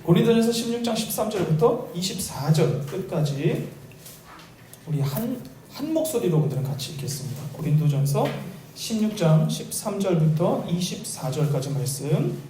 고린도전서 16장 13절부터 24절 끝까지 우리 한 목소리로 오늘은 같이 읽겠습니다. 고린도전서 16장 13절부터 24절까지 말씀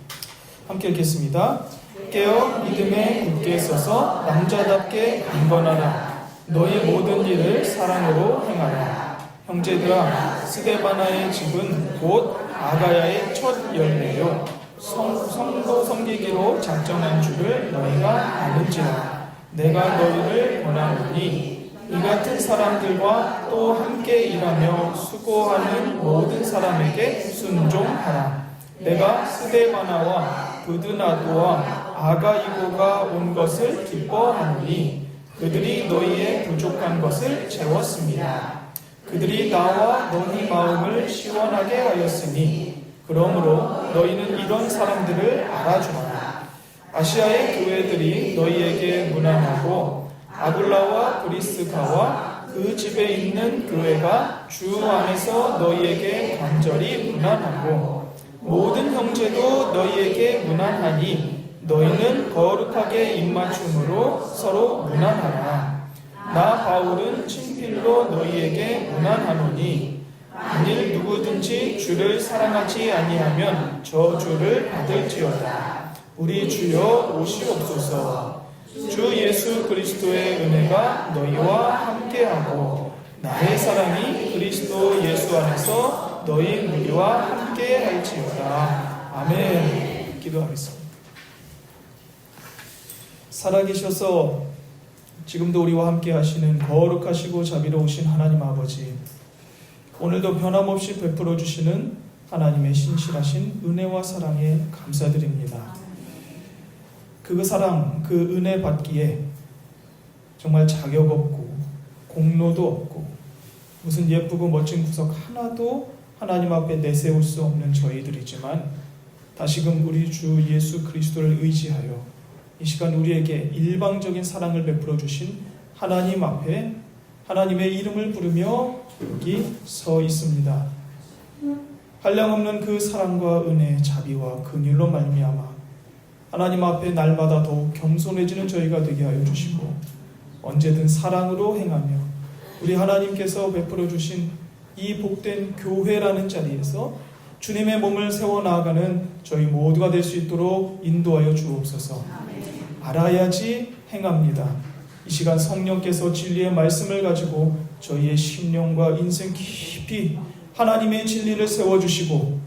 함께 읽겠습니다. 깨어 믿음에 굳게 서서 남자답게 강건하라. 너희 모든 일을 사랑으로 행하라. 형제들아, 스데바나의 집은 곧 아가야의 첫 열매요 성도 섬기기로 작정한 줄을 너희가 아는지라. 내가 너희를 권하노니 이 같은 사람들과 또 함께 일하며 수고하는 모든 사람에게 순종하라. 내가 스데바나와 브드나도와 아가이고가 온 것을 기뻐하노니 그들이 너희의 부족한 것을 채웠습니다. 그들이 나와 너희 마음을 시원하게 하였으니 그러므로 너희는 이런 사람들을 알아주라. 아시아의 교회들이 너희에게 무난하고 아굴라와 브리스가와 그 집에 있는 교회가 주 안에서 너희에게 간절히 무난하고 모든 형제도 너희에게 무난하니 너희는 거룩하게 입맞춤으로 서로 무난하라. 나 바울은 친필로 너희에게 무난하노니 만일 누구든지 주를 사랑하지 아니하면 저주를 받을지어다. 우리 주여 오시옵소서. 주 예수 그리스도의 은혜가 너희와 함께하고 나의 사랑이 그리스도 예수 안에서 너희 무리와 함께 할지어다. 아멘. 기도하겠습니다. 살아계셔서 지금도 우리와 함께 하시는 거룩하시고 자비로우신 하나님 아버지, 오늘도 변함없이 베풀어 주시는 하나님의 신실하신 은혜와 사랑에 감사드립니다. 그 사랑, 그 은혜 받기에 정말 자격 없고 공로도 없고 무슨 예쁘고 멋진 구석 하나도 하나님 앞에 내세울 수 없는 저희들이지만 다시금 우리 주 예수 그리스도를 의지하여 이 시간 우리에게 일방적인 사랑을 베풀어 주신 하나님 앞에 하나님의 이름을 부르며 여기 서 있습니다. 한량없는 그 사랑과 은혜, 자비와 긍휼로 말미암아 하나님 앞에 날마다 더욱 겸손해지는 저희가 되게 하여 주시고 언제든 사랑으로 행하며 우리 하나님께서 베풀어 주신 이 복된 교회라는 자리에서 주님의 몸을 세워나가는 저희 모두가 될 수 있도록 인도하여 주옵소서. 알아야지 행합니다. 이 시간 성령께서 진리의 말씀을 가지고 저희의 심령과 인생 깊이 하나님의 진리를 세워주시고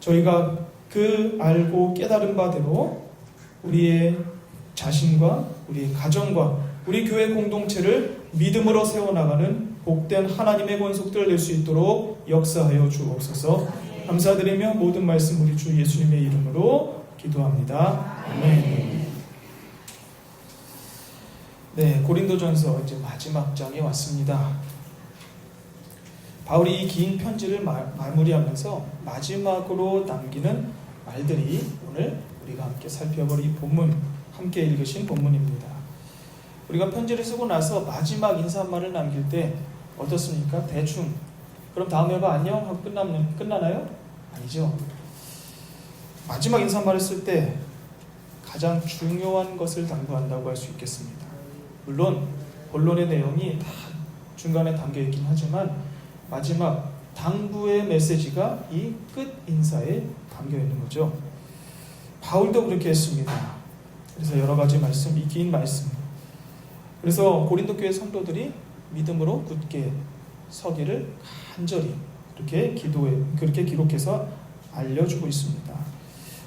저희가 그 알고 깨달은 바대로 우리의 자신과 우리의 가정과 우리 교회 공동체를 믿음으로 세워나가는 복된 하나님의 권속들 될 수 있도록 역사하여 주옵소서. 감사드리며 모든 말씀 우리 주 예수님의 이름으로 기도합니다. 아멘. 네, 고린도전서 이제 마지막 장에 왔습니다. 바울이 이 긴 편지를 마무리하면서 마지막으로 남기는 말들이 오늘 우리가 함께 살펴볼 이 본문, 함께 읽으신 본문입니다. 우리가 편지를 쓰고 나서 마지막 인사말을 남길 때 어떻습니까? 대충 그럼 다음 회가 안녕 하고 끝나나요? 아니죠. 마지막 인사말을 쓸 때 가장 중요한 것을 당부한다고 할 수 있겠습니다. 물론 본론의 내용이 다 중간에 담겨 있긴 하지만 마지막 당부의 메시지가 이 끝 인사에 담겨 있는 거죠. 바울도 그렇게 했습니다. 그래서 여러 가지 말씀, 이 긴 말씀. 그래서 고린도 교회 성도들이 믿음으로 굳게 서기를 간절히 그렇게 기록해서 알려주고 있습니다.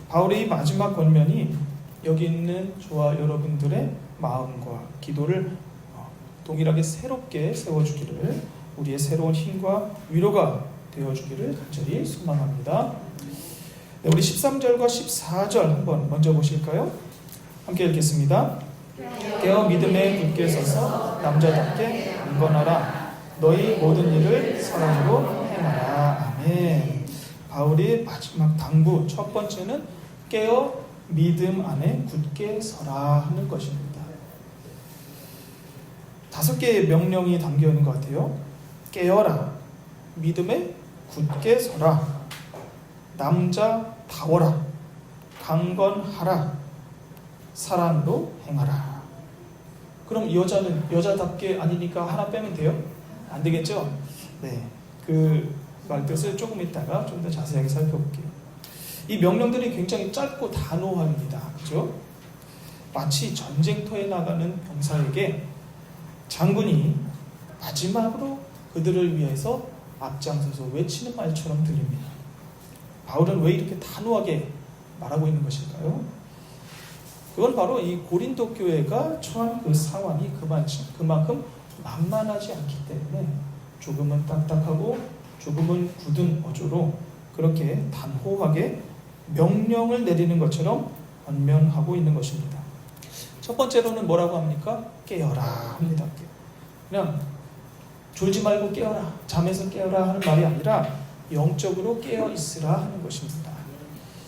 바울의 마지막 권면이 여기 있는 저와 여러분들의 마음과 기도를 동일하게 새롭게 세워주기를, 우리의 새로운 힘과 위로가 되어주기를 간절히 소망합니다. 네, 우리 13절과 14절 한번 먼저 보실까요? 함께 읽겠습니다. 깨어 믿음에 굳게 서서 남자답게 강건하라. 너희 모든 일을 사랑으로 행하라. 아멘. 바울의 마지막 당부 첫 번째는 깨어 믿음 안에 굳게 서라 하는 것입니다. 5개의 명령이 담겨 있는 것 같아요. 깨어라, 믿음에 굳게 서라, 남자다워라, 강건하라, 사랑으로 행하라. 그럼 여자는 여자답게 아니니까 하나 빼면 돼요? 안 되겠죠? 네, 그 말뜻을 조금 이따가 좀 더 자세하게 살펴볼게요. 이 명령들이 굉장히 짧고 단호합니다. 그죠? 마치 전쟁터에 나가는 병사에게 장군이 마지막으로 그들을 위해서 앞장서서 외치는 말처럼 들립니다. 바울은 왜 이렇게 단호하게 말하고 있는 것일까요? 그건 바로 이 고린도 교회가 처한 그 상황이 그만큼 만만하지 않기 때문에 조금은 딱딱하고 조금은 굳은 어조로 그렇게 단호하게 명령을 내리는 것처럼 언명하고 있는 것입니다. 첫 번째로는 뭐라고 합니까? 깨어라 합니다. 그냥 졸지 말고 깨어라, 잠에서 깨어라 하는 말이 아니라 영적으로 깨어 있으라 하는 것입니다.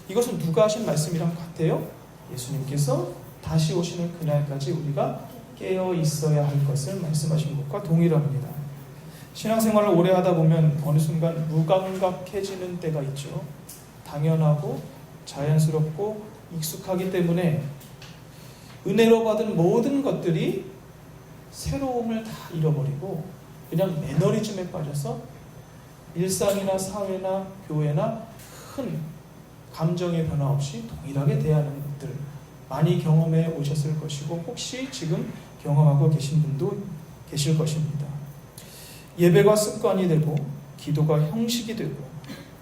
이것은 누가 하신 말씀이랑 같아요? 예수님께서 다시 오시는 그날까지 우리가 깨어 있어야 할 것을 말씀하신 것과 동일합니다. 신앙생활을 오래 하다 보면 어느 순간 무감각해지는 때가 있죠. 당연하고 자연스럽고 익숙하기 때문에 은혜로 받은 모든 것들이 새로움을 다 잃어버리고 그냥 매너리즘에 빠져서 일상이나 사회나 교회나 큰 감정의 변화 없이 동일하게 대하는 것들 많이 경험해 오셨을 것이고 혹시 지금 경험하고 계신 분도 계실 것입니다. 예배가 습관이 되고 기도가 형식이 되고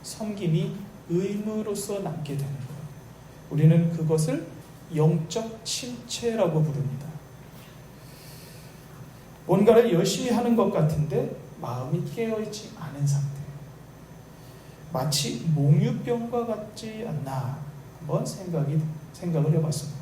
섬김이 의무로서 남게 되는 거예요. 우리는 그것을 영적 침체라고 부릅니다. 뭔가를 열심히 하는 것 같은데 마음이 깨어있지 않은 상태. 마치 몽유병과 같지 않나 한번 생각을 해봤습니다.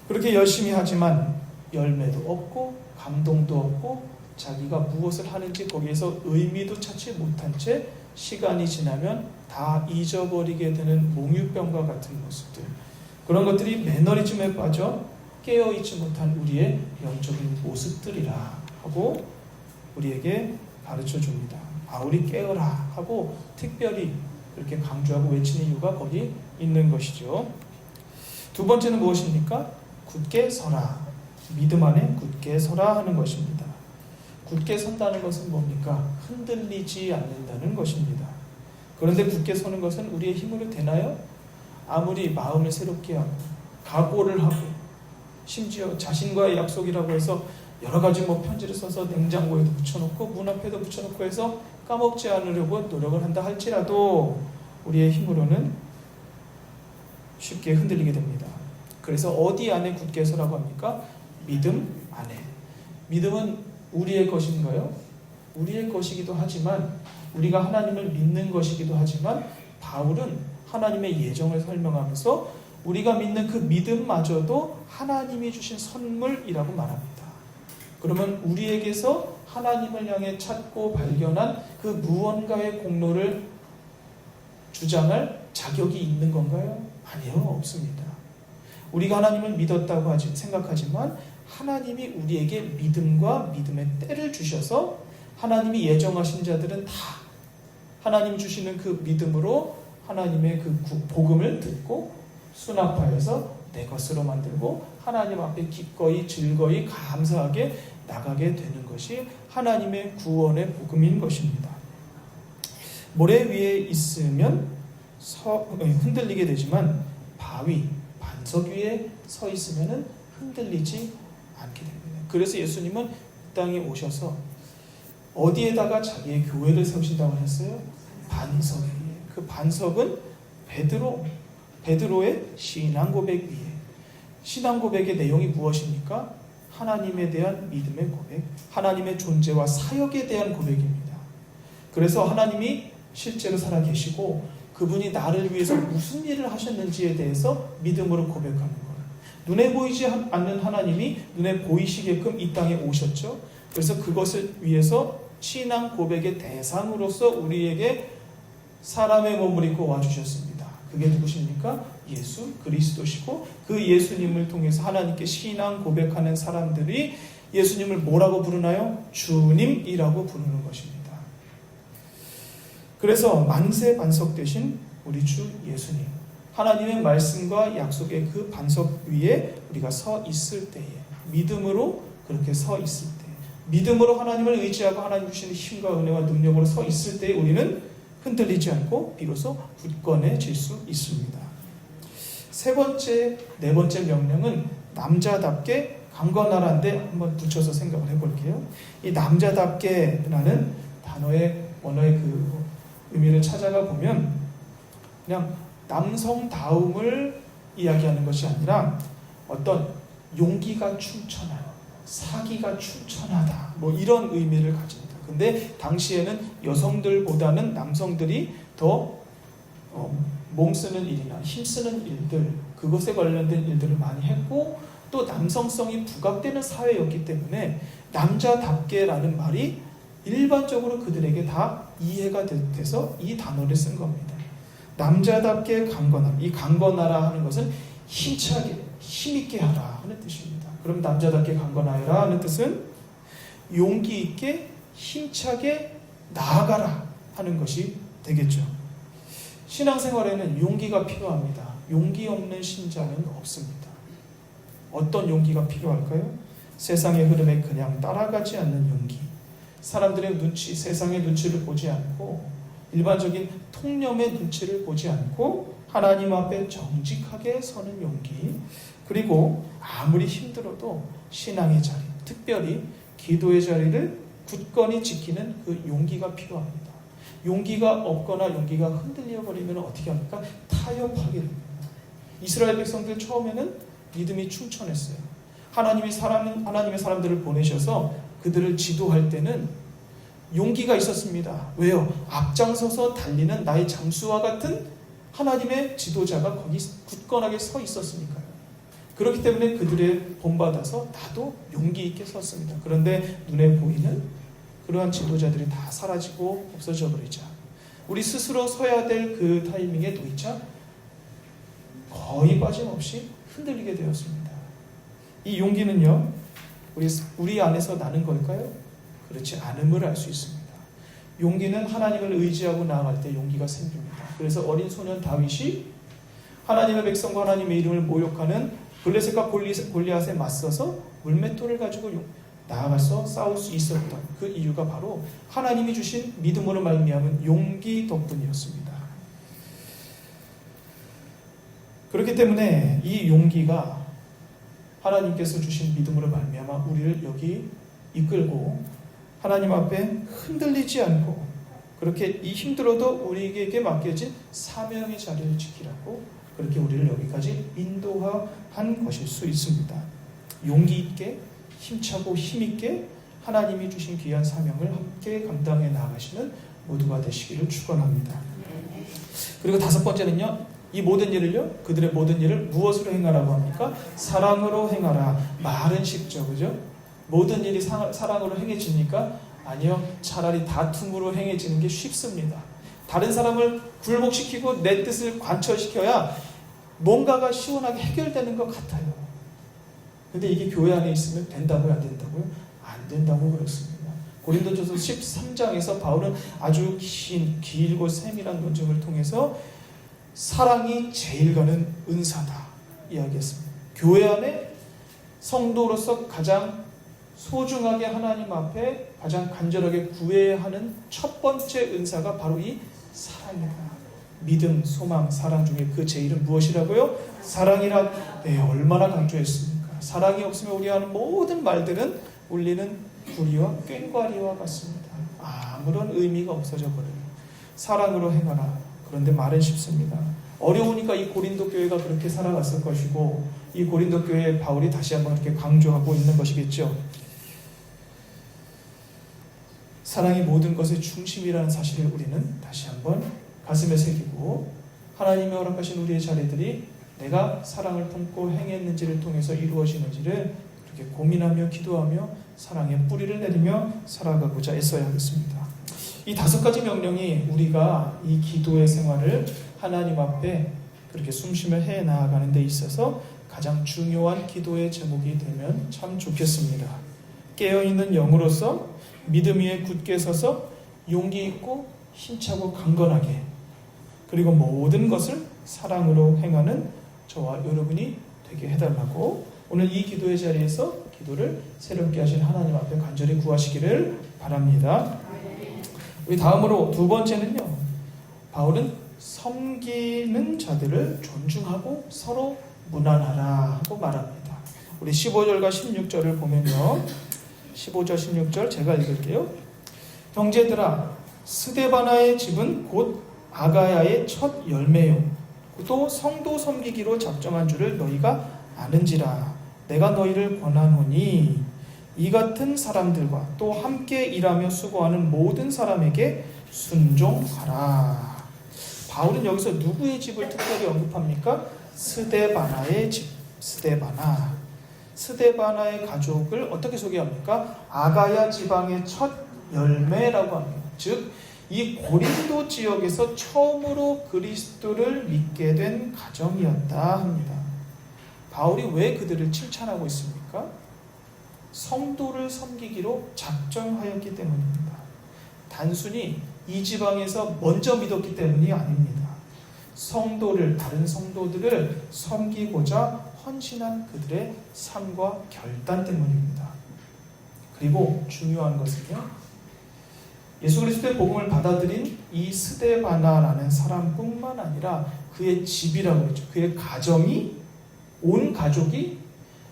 그렇게 열심히 하지만 열매도 없고 감동도 없고 자기가 무엇을 하는지 거기에서 의미도 찾지 못한 채 시간이 지나면 다 잊어버리게 되는 몽유병과 같은 모습들, 그런 것들이 매너리즘에 빠져 깨어있지 못한 우리의 영적인 모습들이라 하고 우리에게 가르쳐 줍니다. 바울이 깨어라 하고 특별히 그렇게 강조하고 외치는 이유가 거기 있는 것이죠. 두 번째는 무엇입니까? 굳게 서라. 믿음 안에 굳게 서라 하는 것입니다. 굳게 선다는 것은 뭡니까? 흔들리지 않는다는 것입니다. 그런데 굳게 서는 것은 우리의 힘으로 되나요? 아무리 마음을 새롭게 하고 각오를 하고 심지어 자신과의 약속이라고 해서 여러 가지 편지를 써서 냉장고에도 붙여놓고 문 앞에도 붙여놓고 해서 까먹지 않으려고 노력을 한다 할지라도 우리의 힘으로는 쉽게 흔들리게 됩니다. 그래서 어디 안에 굳게 서라고 합니까? 믿음 안에. 믿음은 우리의 것인가요? 우리의 것이기도 하지만 우리가 하나님을 믿는 것이기도 하지만 바울은 하나님의 예정을 설명하면서 우리가 믿는 그 믿음마저도 하나님이 주신 선물이라고 말합니다. 그러면 우리에게서 하나님을 향해 찾고 발견한 그 무언가의 공로를 주장할 자격이 있는 건가요? 아니요, 없습니다. 우리가 하나님을 믿었다고 생각하지만 하나님이 우리에게 믿음과 믿음의 때를 주셔서 하나님이 예정하신 자들은 다 하나님 주시는 그 믿음으로 하나님의 그 복음을 듣고 수납하여서 내 것으로 만들고 하나님 앞에 기꺼이 즐거이 감사하게 나가게 되는 것이 하나님의 구원의 복음인 것입니다. 모래 위에 있으면 흔들리게 되지만 바위, 반석 위에 서 있으면 흔들리지 않게 됩니다. 그래서 예수님은 이 땅에 오셔서 어디에다가 자기의 교회를 세우신다고 했어요? 반석 위에. 그 반석은 베드로의 신앙 고백 위에. 신앙 고백의 내용이 무엇입니까? 하나님에 대한 믿음의 고백, 하나님의 존재와 사역에 대한 고백입니다. 그래서 하나님이 실제로 살아계시고 그분이 나를 위해서 무슨 일을 하셨는지에 대해서 믿음으로 고백하는 거예요. 눈에 보이지 않는 하나님이 눈에 보이시게끔 이 땅에 오셨죠. 그래서 그것을 위해서 신앙 고백의 대상으로서 우리에게 사람의 몸을 입고 와주셨습니다. 그게 누구십니까? 예수 그리스도시고 그 예수님을 통해서 하나님께 신앙 고백하는 사람들이 예수님을 뭐라고 부르나요? 주님이라고 부르는 것입니다. 그래서 만세 반석 되신 우리 주 예수님, 하나님의 말씀과 약속의 그 반석 위에 우리가 서 있을 때에, 믿음으로 그렇게 서 있을 때, 믿음으로 하나님을 의지하고 하나님 주시는 힘과 은혜와 능력으로 서 있을 때 우리는 흔들리지 않고 비로소 굳건해질 수 있습니다. 세 번째, 네 번째 명령은 남자답게 강건하라는데 한번 붙여서 생각을 해볼게요. 이 남자답게라는 단어의 원어의 그 의미를 찾아가 보면 그냥 남성다움을 이야기하는 것이 아니라 어떤 용기가 충천한, 사기가 충천하다, 뭐 이런 의미를 가집니다. 근데 당시에는 여성들보다는 남성들이 더 몸쓰는 일이나 힘쓰는 일들, 그것에 관련된 일들을 많이 했고 또 남성성이 부각되는 사회였기 때문에 남자답게라는 말이 일반적으로 그들에게 다 이해가 돼서 이 단어를 쓴 겁니다. 남자답게 강건함, 이 강건하라 하는 것은 힘차게, 힘있게 하라 하는 뜻입니다. 그럼 남자답게 강건하여라 하는 뜻은 용기 있게 힘차게 나아가라 하는 것이 되겠죠. 신앙생활에는 용기가 필요합니다. 용기 없는 신자는 없습니다. 어떤 용기가 필요할까요? 세상의 흐름에 그냥 따라가지 않는 용기, 사람들의 눈치, 세상의 눈치를 보지 않고 일반적인 통념의 눈치를 보지 않고 하나님 앞에 정직하게 서는 용기, 그리고 아무리 힘들어도 신앙의 자리, 특별히 기도의 자리를 굳건히 지키는 그 용기가 필요합니다. 용기가 없거나 용기가 흔들려 버리면 어떻게 합니까? 타협하게 됩니다. 이스라엘 백성들 처음에는 믿음이 충천했어요. 하나님의 사람들을 보내셔서 그들을 지도할 때는 용기가 있었습니다. 왜요? 앞장서서 달리는 나의 장수와 같은 하나님의 지도자가 거기 굳건하게 서 있었으니까요. 그렇기 때문에 그들의 본받아서 나도 용기 있게 섰습니다. 그런데 눈에 보이는 그러한 지도자들이 다 사라지고 없어져 버리자 우리 스스로 서야 될 그 타이밍에 놓이자 거의 빠짐없이 흔들리게 되었습니다. 이 용기는요, 우리 안에서 나는 걸까요? 그렇지 않음을 알 수 있습니다. 용기는 하나님을 의지하고 나아갈 때 용기가 생깁니다. 그래서 어린 소년 다윗이 하나님의 백성과 하나님의 이름을 모욕하는 블레셋과 골리앗에 맞서서 물맷돌을 가지고 나아가서 싸울 수 있었던 그 이유가 바로 하나님이 주신 믿음으로 말미암은 용기 덕분이었습니다. 그렇기 때문에 이 용기가 하나님께서 주신 믿음으로 말미암아 우리를 여기 이끌고 하나님 앞에 흔들리지 않고 그렇게 이 힘들어도 우리에게 맡겨진 사명의 자리를 지키라고 그렇게 우리를 여기까지 인도한 것일 수 있습니다. 용기 있게 힘차고 힘있게 하나님이 주신 귀한 사명을 함께 감당해 나가시는 모두가 되시기를 축원합니다. 그리고 다섯 번째는요, 이 모든 일을요, 그들의 모든 일을 무엇으로 행하라고 합니까? 사랑으로 행하라. 말은 쉽죠, 그죠? 모든 일이 사랑으로 행해집니까? 아니요, 차라리 다툼으로 행해지는 게 쉽습니다. 다른 사람을 굴복시키고 내 뜻을 관철시켜야 뭔가가 시원하게 해결되는 것 같아요. 근데 이게 교회 안에 있으면 된다고요, 안 된다고요? 안 된다고 그랬습니다. 고린도전서 13장에서 바울은 아주 길고 세밀한 논증을 통해서 사랑이 제일 가는 은사다 이야기했습니다. 교회 안에 성도로서 가장 소중하게 하나님 앞에 가장 간절하게 구해야 하는 첫 번째 은사가 바로 이 사랑이다. 믿음, 소망, 사랑 중에 그 제일은 무엇이라고요? 사랑이라. 네, 얼마나 강조했습니까? 사랑이 없으면 우리 하는 모든 말들은 울리는 구리와 꽹과리와 같습니다. 아무런 의미가 없어져 버려요. 사랑으로 행하라. 그런데 말은 쉽습니다. 어려우니까 이 고린도 교회가 그렇게 살아갔을 것이고 이 고린도 교회에 바울이 다시 한번 이렇게 강조하고 있는 것이겠죠. 사랑이 모든 것의 중심이라는 사실을 우리는 다시 한번 가슴에 새기고 하나님이 허락하신 우리의 자리들이 내가 사랑을 품고 행했는지를 통해서 이루어지는지를 그렇게 고민하며 기도하며 사랑의 뿌리를 내리며 살아가고자 애써야 하겠습니다. 이 다섯 가지 명령이 우리가 이 기도의 생활을 하나님 앞에 그렇게 숨쉬며 해 나아가는 데 있어서 가장 중요한 기도의 제목이 되면 참 좋겠습니다. 깨어있는 영으로서 믿음 위에 굳게 서서 용기 있고 힘차고 강건하게 그리고 모든 것을 사랑으로 행하는 저와 여러분이 되게 해달라고 오늘 이 기도의 자리에서 기도를 새롭게 하신 하나님 앞에 간절히 구하시기를 바랍니다. 우리 다음으로 두 번째는요, 바울은 섬기는 자들을 존중하고 서로 무난하라 하고 말합니다. 우리 15절과 16절을 보면요, 15절 16절 제가 읽을게요. 형제들아, 스데바나의 집은 곧 아가야의 첫 열매요, 또 성도 섬기기로 작정한 줄을 너희가 아는지라. 내가 너희를 권하노니 이 같은 사람들과 또 함께 일하며 수고하는 모든 사람에게 순종하라. 바울은 여기서 누구의 집을 특별히 언급합니까? 스데바나의 집, 스데바나의 가족을 어떻게 소개합니까? 아가야 지방의 첫 열매라고 합니다. 즉, 이 고린도 지역에서 처음으로 그리스도를 믿게 된 가정이었다 합니다. 바울이 왜 그들을 칭찬하고 있습니까? 성도를 섬기기로 작정하였기 때문입니다. 단순히 이 지방에서 먼저 믿었기 때문이 아닙니다. 성도를, 다른 성도들을 섬기고자 헌신한 그들의 삶과 결단 때문입니다. 그리고 중요한 것은요, 예수 그리스도의 복음을 받아들인 이 스데바나라는 사람뿐만 아니라 그의 집이라고 했죠. 그의 가정이, 온 가족이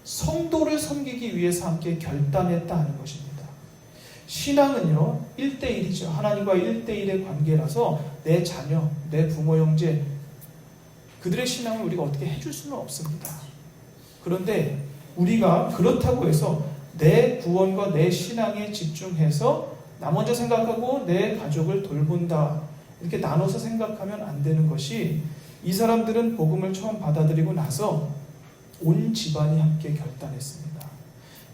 성도를 섬기기 위해서 함께 결단했다 하는 것입니다. 신앙은요, 1대1이죠. 하나님과 1대1의 관계라서 내 자녀, 내 부모, 형제, 그들의 신앙을 우리가 어떻게 해줄 수는 없습니다. 그런데 우리가 그렇다고 해서 내 구원과 내 신앙에 집중해서 나 먼저 생각하고 내 가족을 돌본다, 이렇게 나눠서 생각하면 안 되는 것이, 이 사람들은 복음을 처음 받아들이고 나서 온 집안이 함께 결단했습니다.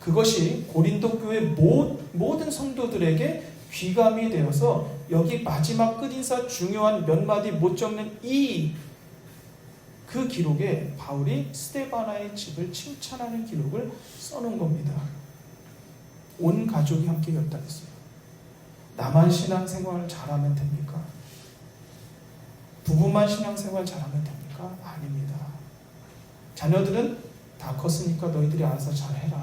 그것이 고린도 교회 모든 성도들에게 귀감이 되어서 여기 마지막 끝인사 중요한 몇 마디 못 적는 그 기록에 바울이 스데바나의 집을 칭찬하는 기록을 써놓은 겁니다. 온 가족이 함께 결단했습니다. 나만 신앙생활 잘하면 됩니까? 부부만 신앙생활 잘하면 됩니까? 아닙니다. 자녀들은 다 컸으니까 너희들이 알아서 잘해라.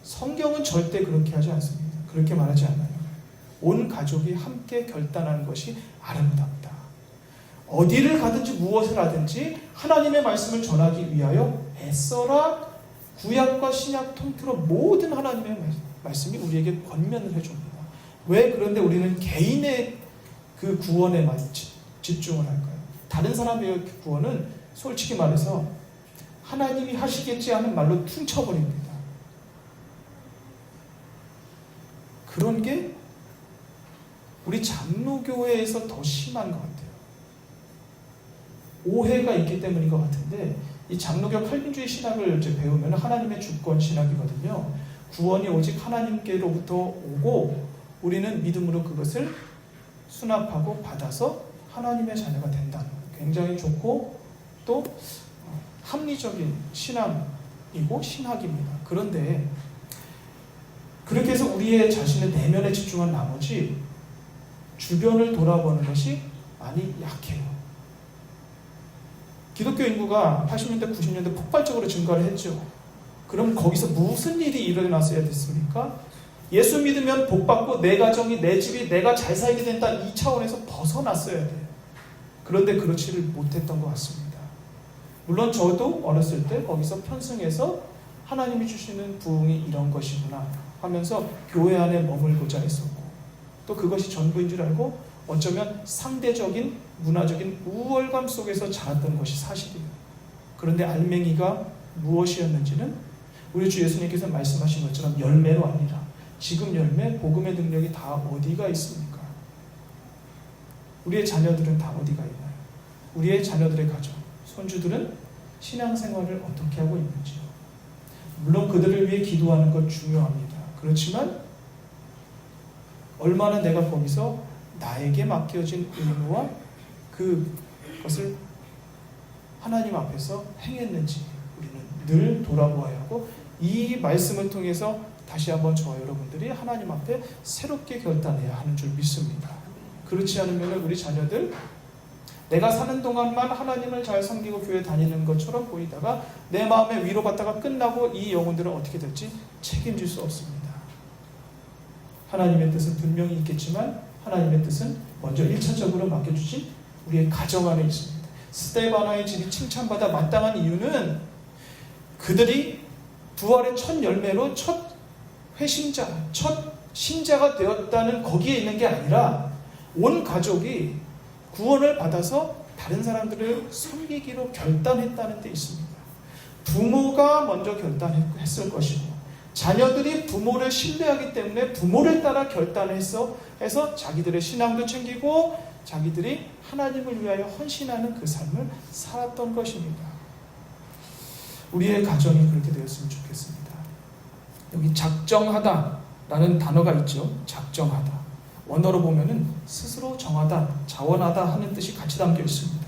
성경은 절대 그렇게 하지 않습니다. 그렇게 말하지 않아요. 온 가족이 함께 결단하는 것이 아름답다. 어디를 가든지 무엇을 하든지 하나님의 말씀을 전하기 위하여 애써라. 구약과 신약 통틀어 모든 하나님의 말씀이 우리에게 권면을 해줍니다. 왜 그런데 우리는 개인의 그 구원에만 집중을 할까요? 다른 사람의 구원은 솔직히 말해서 하나님이 하시겠지 하는 말로 퉁쳐버립니다. 그런 게 우리 장로교회에서 더 심한 것 같아요. 오해가 있기 때문인 것 같은데, 이 장로교 칼빈주의 신학을 이제 배우면 하나님의 주권 신학이거든요. 구원이 오직 하나님께로부터 오고 우리는 믿음으로 그것을 수납하고 받아서 하나님의 자녀가 된다는 거예요. 굉장히 좋고 또 합리적인 신앙이고 신학입니다. 그런데 그렇게 해서 우리의 자신의 내면에 집중한 나머지 주변을 돌아보는 것이 많이 약해요. 기독교 인구가 80년대, 90년대 폭발적으로 증가를 했죠. 그럼 거기서 무슨 일이 일어났어야 됐습니까? 예수 믿으면 복받고 내 가정이, 내 집이 내가 잘 살게 된다, 이 차원에서 벗어났어야 돼요. 그런데 그렇지를 못했던 것 같습니다. 물론 저도 어렸을 때 거기서 편승해서 하나님이 주시는 부흥이 이런 것이구나 하면서 교회 안에 머물고자 했었고, 또 그것이 전부인 줄 알고 어쩌면 상대적인 문화적인 우월감 속에서 자랐던 것이 사실이에요. 그런데 알맹이가 무엇이었는지는 우리 주 예수님께서 말씀하신 것처럼 열매로 아니라 지금 열매, 복음의 능력이 다 어디가 있습니까? 우리의 자녀들은 다 어디가 있나요? 우리의 자녀들의 가정, 손주들은 신앙생활을 어떻게 하고 있는지요? 물론 그들을 위해 기도하는 것 중요합니다. 그렇지만 얼마나 내가 거기서 나에게 맡겨진 의무와 그것을 하나님 앞에서 행했는지 우리는 늘 돌아보아야 하고, 이 말씀을 통해서 다시 한번 저와 여러분들이 하나님 앞에 새롭게 결단해야 하는 줄 믿습니다. 그렇지 않으면 우리 자녀들 내가 사는 동안만 하나님을 잘 섬기고 교회 다니는 것처럼 보이다가 내 마음에 위로받다가 끝나고 이 영혼들은 어떻게 될지 책임질 수 없습니다. 하나님의 뜻은 분명히 있겠지만 하나님의 뜻은 먼저 1차적으로 맡겨주신 우리의 가정 안에 있습니다. 스데바나의 집이 칭찬받아 마땅한 이유는 그들이 부활의 첫 열매로 첫 회심자, 첫 신자가 되었다는 거기에 있는 게 아니라 온 가족이 구원을 받아서 다른 사람들을 섬기기로 결단했다는 데 있습니다. 부모가 먼저 결단했을 것이고 자녀들이 부모를 신뢰하기 때문에 부모를 따라 결단해서 자기들의 신앙도 챙기고 자기들이 하나님을 위하여 헌신하는 그 삶을 살았던 것입니다. 우리의 가정이 그렇게 되었으면 좋겠습니다. 여기 작정하다라는 단어가 있죠. 작정하다. 원어로 보면은 스스로 정하다, 자원하다 하는 뜻이 같이 담겨 있습니다.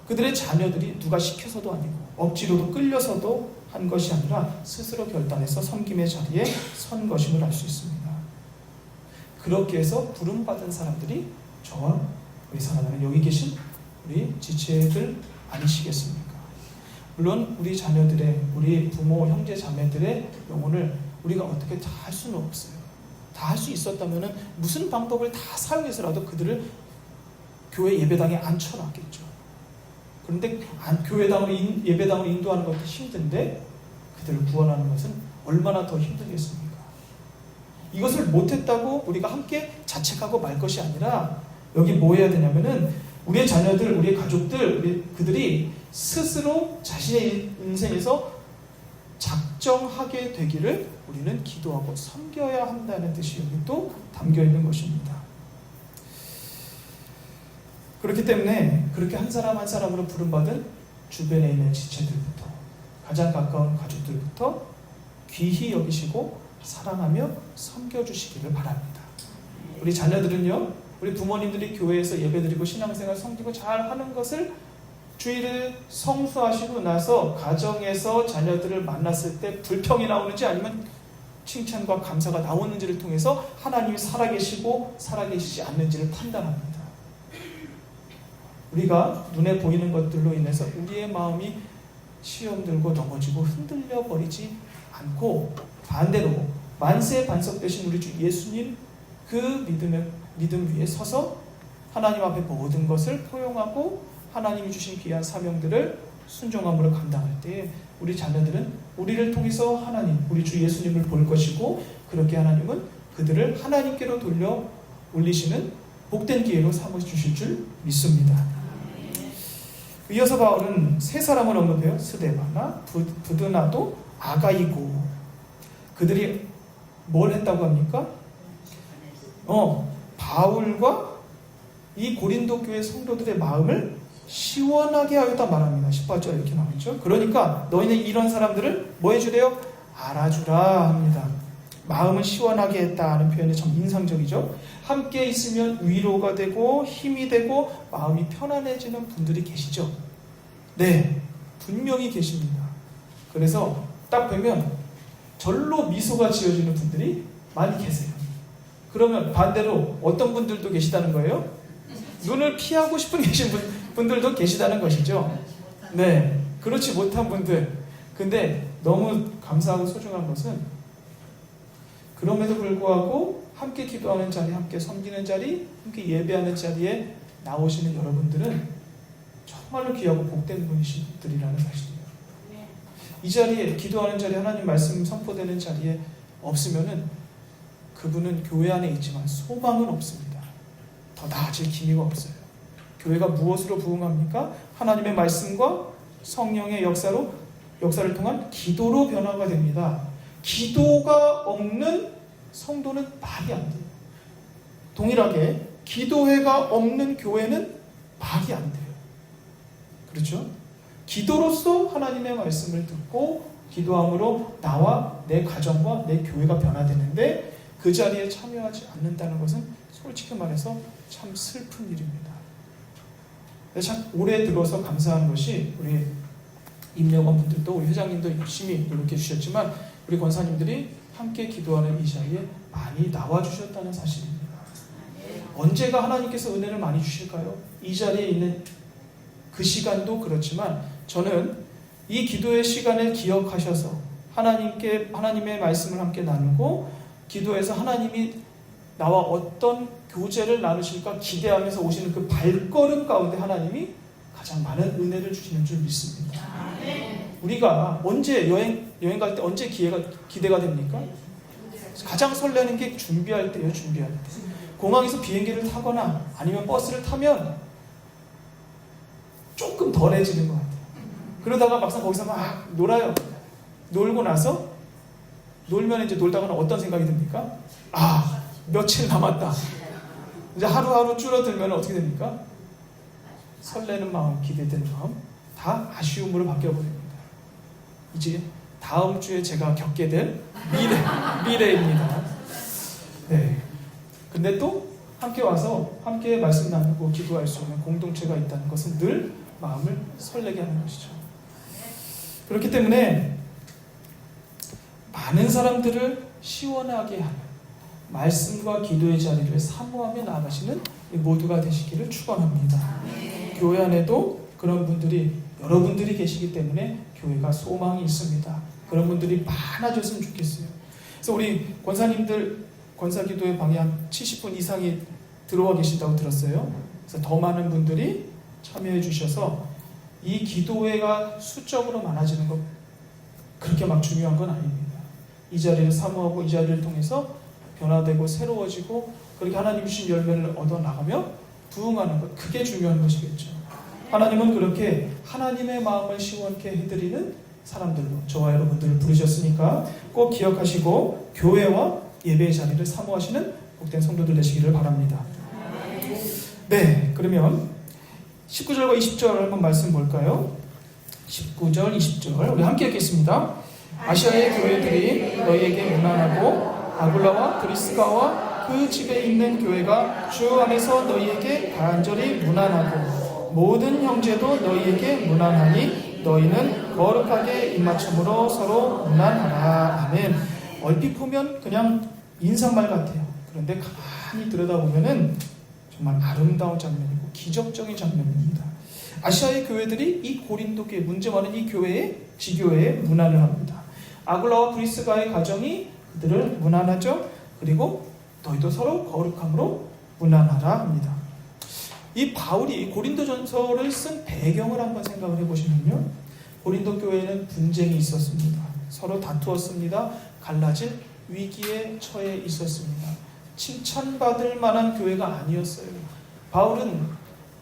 그들의 자녀들이 누가 시켜서도 아니고 억지로도 끌려서도 한 것이 아니라 스스로 결단해서 섬김의 자리에 선 것임을 알 수 있습니다. 그렇게 해서 부름받은 사람들이 저와 우리 사랑하는 여기 계신 우리 지체들 아니시겠습니까? 물론 우리 자녀들의, 우리 부모, 형제, 자매들의 영혼을 우리가 어떻게 다 할 수는 없어요. 다 할 수 있었다면 무슨 방법을 다 사용해서라도 그들을 교회 예배당에 앉혀놨겠죠. 그런데 예배당으로 인도하는 것도 힘든데 그들을 구원하는 것은 얼마나 더 힘들겠습니까? 이것을 못했다고 우리가 함께 자책하고 말 것이 아니라 여기 뭐 해야 되냐면은 우리의 자녀들, 우리의 가족들, 그들이 스스로 자신의 인생에서 작정하게 되기를 우리는 기도하고 섬겨야 한다는 뜻이 여기 또 담겨 있는 것입니다. 그렇기 때문에 그렇게 한 사람 한 사람으로 부름받은 주변에 있는 지체들부터 가장 가까운 가족들부터 귀히 여기시고 사랑하며 섬겨주시기를 바랍니다. 우리 자녀들은요, 우리 부모님들이 교회에서 예배드리고 신앙생활 섬기고 잘 하는 것을 주일을 성수하시고 나서 가정에서 자녀들을 만났을 때 불평이 나오는지 아니면 칭찬과 감사가 나오는지를 통해서 하나님이 살아계시고 살아계시지 않는지를 판단합니다. 우리가 눈에 보이는 것들로 인해서 우리의 마음이 시험 들고 넘어지고 흔들려 버리지 않고 반대로 만세 반석 되신 우리 주 예수님 그 믿음 위에 서서 하나님 앞에 모든 것을 포용하고 하나님이 주신 귀한 사명들을 순종함으로 감당할 때 우리 자녀들은 우리를 통해서 하나님, 우리 주 예수님을 볼 것이고 그렇게 하나님은 그들을 하나님께로 돌려 올리시는 복된 기회로 삼아주실 줄 믿습니다. 이어서 바울은 세 사람을 언급해요. 스데바나, 부드나도, 아가이고. 그들이 뭘 했다고 합니까? 바울과 이 고린도 교회 성도들의 마음을 시원하게 하였다 말합니다. 18절 이렇게 나오죠. 그러니까 너희는 이런 사람들을 뭐 해주래요? 알아주라 합니다. 마음을 시원하게 했다는 표현이 참 인상적이죠. 함께 있으면 위로가 되고 힘이 되고 마음이 편안해지는 분들이 계시죠. 네, 분명히 계십니다. 그래서 딱 보면 절로 미소가 지어지는 분들이 많이 계세요. 그러면 반대로 어떤 분들도 계시다는 거예요? 눈을 피하고 싶은 계신 분들도 계시다는 것이죠. 네, 그렇지 못한 분들. 근데 너무 감사하고 소중한 것은 그럼에도 불구하고 함께 기도하는 자리, 함께 섬기는 자리, 함께 예배하는 자리에 나오시는 여러분들은 정말로 귀하고 복된 분들이라는 사실이에요. 이 자리에, 기도하는 자리에, 하나님 말씀 선포되는 자리에 없으면은 그분은 교회 안에 있지만 소망은 없습니다. 더 나아질 기미가 없어요. 교회가 무엇으로 부흥합니까? 하나님의 말씀과 성령의 역사를 통한 기도로 변화가 됩니다. 기도가 없는 성도는 말이 안 돼요. 동일하게 기도회가 없는 교회는 말이 안 돼요. 그렇죠? 기도로서 하나님의 말씀을 듣고 기도함으로 나와 내 가정과 내 교회가 변화되는데 그 자리에 참여하지 않는다는 것은 솔직히 말해서 참 슬픈 일입니다. 참 올해 들어서 감사한 것이 우리 임명원 분들도 우리 회장님도 열심히 노력해 주셨지만 우리 권사님들이 함께 기도하는 이 자리에 많이 나와주셨다는 사실입니다. 언제가 하나님께서 은혜를 많이 주실까요? 이 자리에 있는 그 시간도 그렇지만 저는 이 기도의 시간을 기억하셔서 하나님의 말씀을 함께 나누고 기도해서 하나님이 나와 어떤 교제를 나누실까 기대하면서 오시는 그 발걸음 가운데 하나님이 가장 많은 은혜를 주시는 줄 믿습니다. 우리가 언제 여행 갈 때 언제 기대가 됩니까? 가장 설레는 게 준비할 때예요. 준비할 때. 공항에서 비행기를 타거나 아니면 버스를 타면 조금 덜해지는 것 같아요. 그러다가 막상 거기서 막 놀아요. 놀고 나서 놀면 이제 놀다가는 어떤 생각이 듭니까? 아, 며칠 남았다. 이제 하루하루 줄어들면 어떻게 됩니까? 설레는 마음, 기대되는 마음 다 아쉬움으로 바뀌어버립니다. 이제 다음 주에 제가 겪게 될 미래입니다. 네. 근데 또 함께 와서 함께 말씀 나누고 기도할 수 있는 공동체가 있다는 것은 늘 마음을 설레게 하는 것이죠. 그렇기 때문에 많은 사람들을 시원하게 하는 말씀과 기도의 자리를 사모하며 나아가시는 모두가 되시기를 축원합니다. 교회 안에도 그런 분들이 여러분들이 계시기 때문에 교회가 소망이 있습니다. 그런 분들이 많아졌으면 좋겠어요. 그래서 우리 권사님들 권사기도의 방에 한 70분 이상이 들어와 계신다고 들었어요. 그래서 더 많은 분들이 참여해 주셔서 이 기도회가 수적으로 많아지는 것 그렇게 막 중요한 건 아닙니다. 이 자리를 사모하고 이 자리를 통해서 변화되고 새로워지고 그렇게 하나님 주신 열매를 얻어 나가며 부흥하는 것 그게 중요한 것이겠죠. 하나님은 그렇게 하나님의 마음을 시원케 해드리는 사람들로 저와 여러분들을 부르셨으니까 꼭 기억하시고 교회와 예배의 자리를 사모하시는 복된 성도들 되시기를 바랍니다. 네, 그러면 19절과 20절 한번 말씀 볼까요? 19절, 20절 우리 함께 읽겠습니다. 아시아의 교회들이 너희에게 문안하고 아굴라와 브리스가와 그 집에 있는 교회가 주 안에서 너희에게 간절히 문안하고 모든 형제도 너희에게 문안하니 너희는 거룩하게 입맞춤으로 서로 문안하라. 아멘. 얼핏 보면 그냥 인사말 같아요. 그런데 가만히 들여다보면은 정말 아름다운 장면이고 기적적인 장면입니다. 아시아의 교회들이 이 고린도 교회, 문제 많은 이 교회에 지교회에 문안을 합니다. 아굴라와 브리스가의 가정이 그들을 문안하죠. 그리고 너희도 서로 거룩함으로 문안하라 합니다. 이 바울이 고린도전서를 쓴 배경을 한번 생각을 해보시면요. 고린도 교회에는 분쟁이 있었습니다. 서로 다투었습니다. 갈라질 위기에 처해 있었습니다. 칭찬받을 만한 교회가 아니었어요. 바울은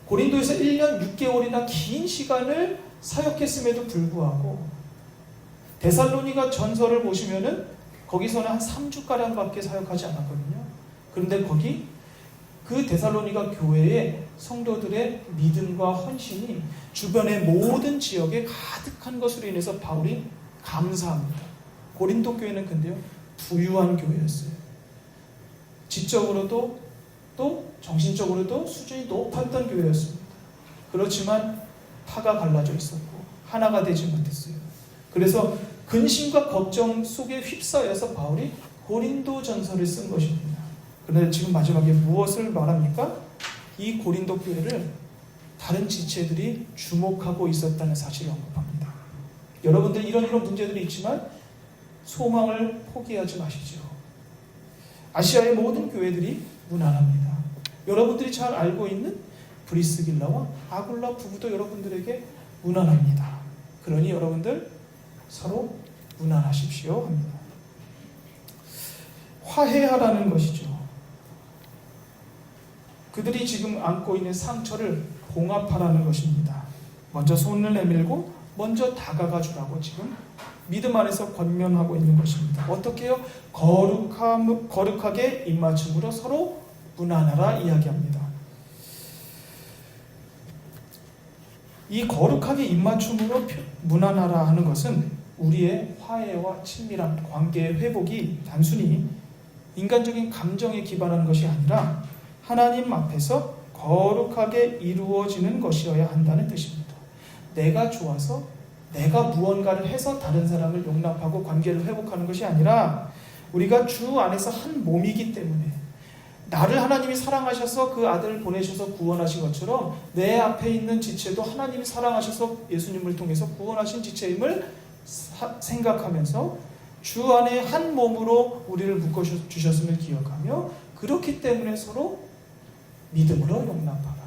고린도에서 1년 6개월이나 긴 시간을 사역했음에도 불구하고 데살로니가 전서를 보시면은 거기서는 한 3주가량밖에 사역하지 않았거든요. 그런데 거기 그 데살로니가 교회의 성도들의 믿음과 헌신이 주변의 모든 지역에 가득한 것으로 인해서 바울이 감사합니다. 고린도 교회는 근데요 부유한 교회였어요. 지적으로도 또 정신적으로도 수준이 높았던 교회였습니다. 그렇지만 파가 갈라져 있었고 하나가 되지 못했어요. 그래서 근심과 걱정 속에 휩싸여서 바울이 고린도 전서를 쓴 것입니다. 그런데 지금 마지막에 무엇을 말합니까? 이 고린도 교회를 다른 지체들이 주목하고 있었다는 사실을 언급합니다. 여러분들 이런 문제들이 있지만 소망을 포기하지 마시죠. 아시아의 모든 교회들이 문안합니다. 여러분들이 잘 알고 있는 브리스길라와 아굴라 부부도 여러분들에게 문안합니다. 그러니 여러분들 서로 문안하십시오 합니다. 화해하라는 것이죠. 그들이 지금 안고 있는 상처를 봉합하라는 것입니다. 먼저 손을 내밀고 먼저 다가가 주라고 지금 믿음 안에서 권면하고 있는 것입니다. 어떻게 해요? 거룩하게 입맞춤으로 서로 문안하라 이야기합니다. 이 거룩하게 입맞춤으로 문안하라 하는 것은 우리의 화해와 친밀한 관계의 회복이 단순히 인간적인 감정에 기반한 것이 아니라 하나님 앞에서 거룩하게 이루어지는 것이어야 한다는 뜻입니다. 내가 좋아서 내가 무언가를 해서 다른 사람을 용납하고 관계를 회복하는 것이 아니라 우리가 주 안에서 한 몸이기 때문에 나를 하나님이 사랑하셔서 그 아들을 보내셔서 구원하신 것처럼 내 앞에 있는 지체도 하나님이 사랑하셔서 예수님을 통해서 구원하신 지체임을 생각하면서 주 안에 한 몸으로 우리를 묶어주셨음을 기억하며 그렇기 때문에 서로 믿음으로 용납하라.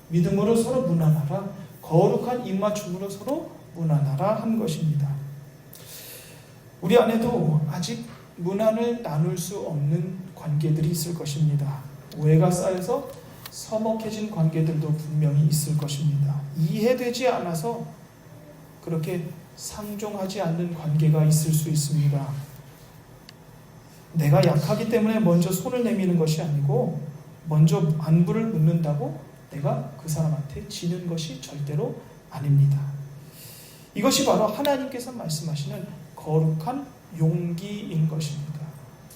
믿음으로 서로 무난하라. 거룩한 입맞춤으로 서로 무난하라 한 것입니다. 우리 안에도 아직 문안을 나눌 수 없는 관계들이 있을 것입니다. 오해가 쌓여서 서먹해진 관계들도 분명히 있을 것입니다. 이해되지 않아서 그렇게 상종하지 않는 관계가 있을 수 있습니다. 내가 약하기 때문에 먼저 손을 내미는 것이 아니고 먼저 안부를 묻는다고 내가 그 사람한테 지는 것이 절대로 아닙니다. 이것이 바로 하나님께서 말씀하시는 거룩한 용기인 것입니다.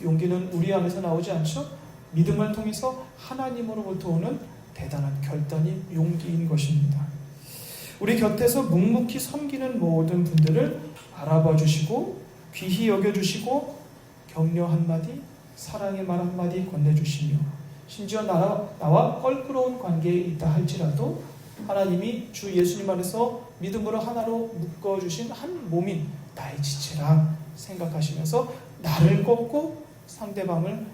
용기는 우리 안에서 나오지 않죠? 믿음을 통해서 하나님으로부터 오는 대단한 결단이 용기인 것입니다. 우리 곁에서 묵묵히 섬기는 모든 분들을 알아봐 주시고 귀히 여겨주시고 격려 한마디, 사랑의 말 한마디 건네주시며 심지어 나와 껄끄러운 관계에 있다 할지라도 하나님이 주 예수님 안에서 믿음으로 하나로 묶어주신 한 몸인 나의 지체라 생각하시면서 나를 꺾고 상대방을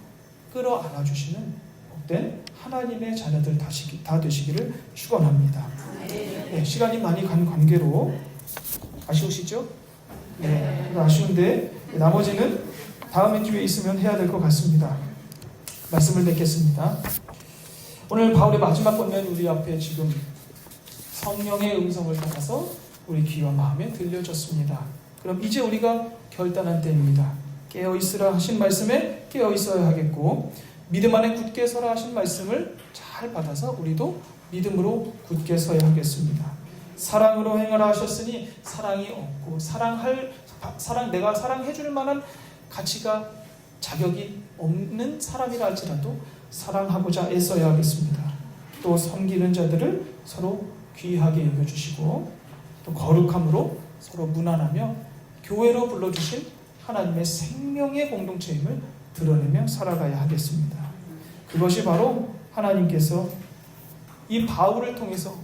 끌어안아주시는 복된 하나님의 자녀들 다 되시기를 축원합니다. 네, 시간이 많이 간 관계로 아쉬우시죠? 네, 아쉬운데 나머지는 다음에 기회 있으면 해야 될 것 같습니다. 말씀을 맺겠습니다. 오늘 바울의 마지막 권면 우리 앞에 지금 성령의 음성을 따라서 우리 귀와 마음에 들려졌습니다. 그럼 이제 우리가 결단한 때입니다. 깨어있으라 하신 말씀에 깨어있어야 하겠고 믿음 안에 굳게 서라 하신 말씀을 잘 받아서 우리도 믿음으로 굳게 서야 하겠습니다. 사랑으로 행하라 하셨으니 사랑이 없고 내가 사랑해줄 만한 가치가 자격이 없는 사람이라 할지라도 사랑하고자 애써야 하겠습니다. 또 섬기는 자들을 서로 귀하게 여겨주시고 또 거룩함으로 서로 무난하며 교회로 불러주신 하나님의 생명의 공동체임을 드러내며 살아가야 하겠습니다. 그것이 바로 하나님께서 이 바울을 통해서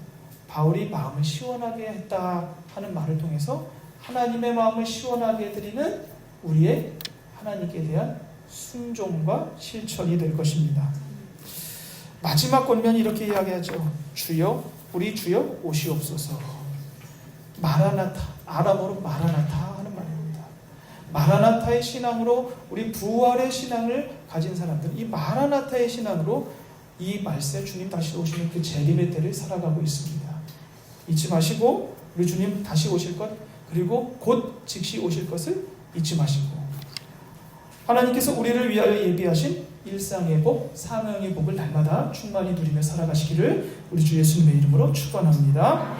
바울이 마음을 시원하게 했다 하는 말을 통해서 하나님의 마음을 시원하게 해드리는 우리의 하나님께 대한 순종과 실천이 될 것입니다. 마지막 권면이 이렇게 이야기하죠. 주여 우리 주여 오시옵소서. 마라나타, 아람어로 마라나타 하는 말입니다. 마라나타의 신앙으로 우리 부활의 신앙을 가진 사람들, 이 마라나타의 신앙으로 이 말세 주님 다시 오시는 그 재림의 때를 살아가고 있습니다. 잊지 마시고 우리 주님 다시 오실 것, 그리고 곧 즉시 오실 것을 잊지 마시고 하나님께서 우리를 위하여 예비하신 일상의 복, 사명의 복을 날마다 충만히 누리며 살아가시기를 우리 주 예수님의 이름으로 축원합니다.